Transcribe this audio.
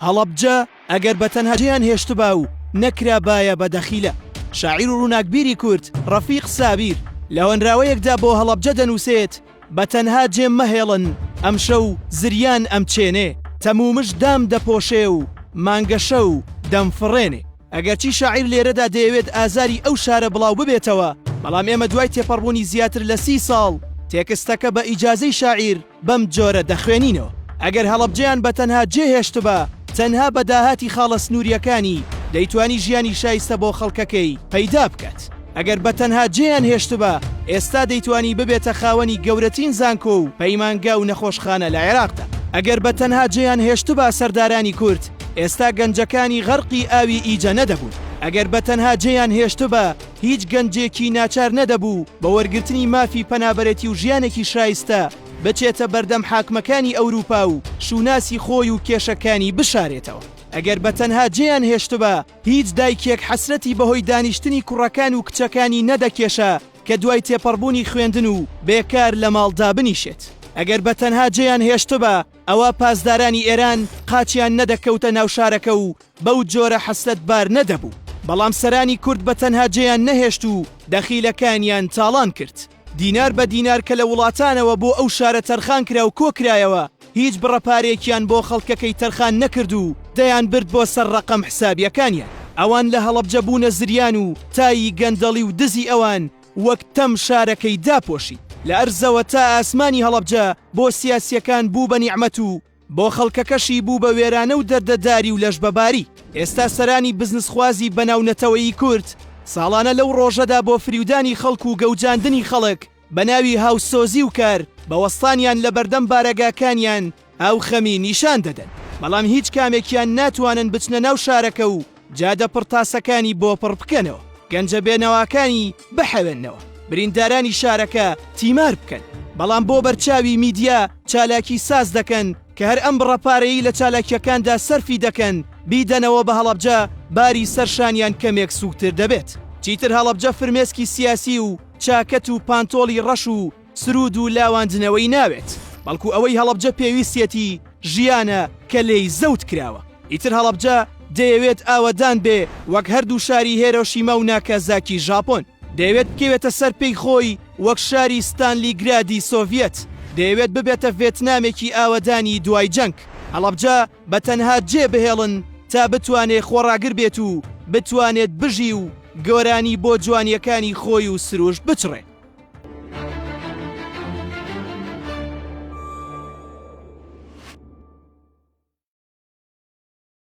هەڵەبجە ئەگەر بەتەنها جێیان هێشتبا و نەکرابایە بەدەخیلە. شاعیر و ڕووناکبیری کورد ڕەفیق سابیر لە هۆنراوەیەکدا بۆ هەڵەبجە دەنووسێت بەتەنها جێم مەهێڵن ئەم شەو زریان ئەم چێنێ، تەمومش دام دەپۆشێ و مانگەشە و دەمفڕێنێ. ئەگەرچی شاعیر لێرەدا دەیەوێت ئازاری ئەو شارە بڵاو ببێتەوە، بەڵام ئێمە دوای تێپەڕبوونی زیاتر لە 30 ساڵ تێکستەکە بە ئیجازەی شاعیر بەم جۆرە دەخوێنینەوە. ئەگەر هەڵەبجەیان بەتەنها جێهێشتبە، تەنها بە داهاتی خاڵە سنووریەکانی دەیتوانی ژیانی شایستە بۆ خەڵکەکەی پەیدا بکات. ئەگەر بەتەنها جێیان هێشتبە، ئێستا دەیتوانی ببێتە خاوەنی گەورەترین زانکۆ و پەیمانگا و نەخۆشخانە لە عێراقدا. ئەگەر بەتەنها جێیان هێشتبە سەردارانی کورد، ئێستا گەنجەکانی غەرقی ئاوی ئیجە نەدەبوون. ئەگەر بەتەنها جێیان هێشتبە، هیچ گەنجێکی ناچار نەدەبوو بە وەرگرتنی مافی پەنابەرەتی و ژیانێکی شایستە بچێتە بەردەم حاکمەکانی ئەوروپا و شوناسی خۆی و کێشەکانی بشارێتەوە. ئەگەر بەتەنها جێیان هێشتبە، هیچ دایکێک حەسرەتی بەهۆی دانیشتنی کوڕەکان و کچەکانی نەدەکێشە کە دوای تێپەڕبوونی خوێندن و بێکار لە ماڵدا بنیشێت. ئەگەر بەتەنها جێیان هێشتبە، ئەوە پاسدارانی ئێران قاچیان نەدەکەوتە ناو شارەکە و بەو جۆرە حەسرەت بار نەدەبوو. بەڵام سەرانی کورد بەتەنها جێیان نەهێشت و دەخیلەکانیان تاڵان کرد. دینار بە دینار کە لە وڵاتانەوە بۆ ئەو شارە تەرخان کرا و کۆکرایەوە، هیچ بڕەپارێکیان بۆ خەڵکەکەی تەرخان نەکرد و دەیان برد بۆ سەر ڕەقەم حسابیەکانیان. ئەوان لە هەڵەبجە بوونە زریان و تایی گەندەڵی و دزی ئەوان وەک تەم شارەکەی داپۆشی. لە ئەرزەوە تا ئاسمانی هەڵەبجە بۆ سیاسیەکان بوو بە نیعمەت و بۆ خەڵکەکەشی بوو بە وێرانە و دەردەداری و لەشبەباری. ئێستا سەرانی بزنسخوازی بەناونەتەوەی کورد ساڵانە لەو ڕۆژەدا بۆ فریودانی خەڵک و گەوجاندنی خەڵک بە ناوی هاوسۆزی و کار بە وەستانیان لە بەردەم بارەگاکانیان ئەو خەمی نیشان دەدەن. بەڵام هیچ کامێکیان ناتوانن بچنە ناو شارەکە و جادە پڕتاسەکانی بۆ پڕ بکەنەوە، گەنجە بێنەوەکانی بەحەوێنەوە، بریندارانی شارەکە تیمار بکەن. بەڵام بۆ بەرچاوی میدیا چالاکی ساز دەکەن کە هەر ئەم بڕەپارەیی لە چالاکیەکاندا سەرفی دەکەن بیدەنەوە بە هەڵەبجە باری سەرشانیان کەمێک سووکتر دەبێت. چیتر هەڵەبجە فرمێسکی سیاسی و چاکەت و پانتۆڵی ڕەش و سرود و لاواندنەوەی ناوێت، بەڵکو ئەوەی هەڵەبجە پێویستێتی ژیانە کە لێی زەوت کراوە. ئیتر هەڵەبجە دەیەوێت ئاوەدان بێ وەک هەردوو شاری هێرۆشیما و ناکازاکی ژاپۆن، دەیەوێت بکەوێتە سەر پێی خۆی وەک شاری ستانلی گرادی سۆڤێت، دەیەوێت ببێتە ڤێتنامێکی ئاوەدانی دوای جەنگ. هەڵەبجە بەتەنها جێ بهێڵن تا بتوانێت خۆڕاگر بێت و بتوانێت بژی و گۆرانی بۆ جوانیەکانی خۆی و سروش بچڕێ.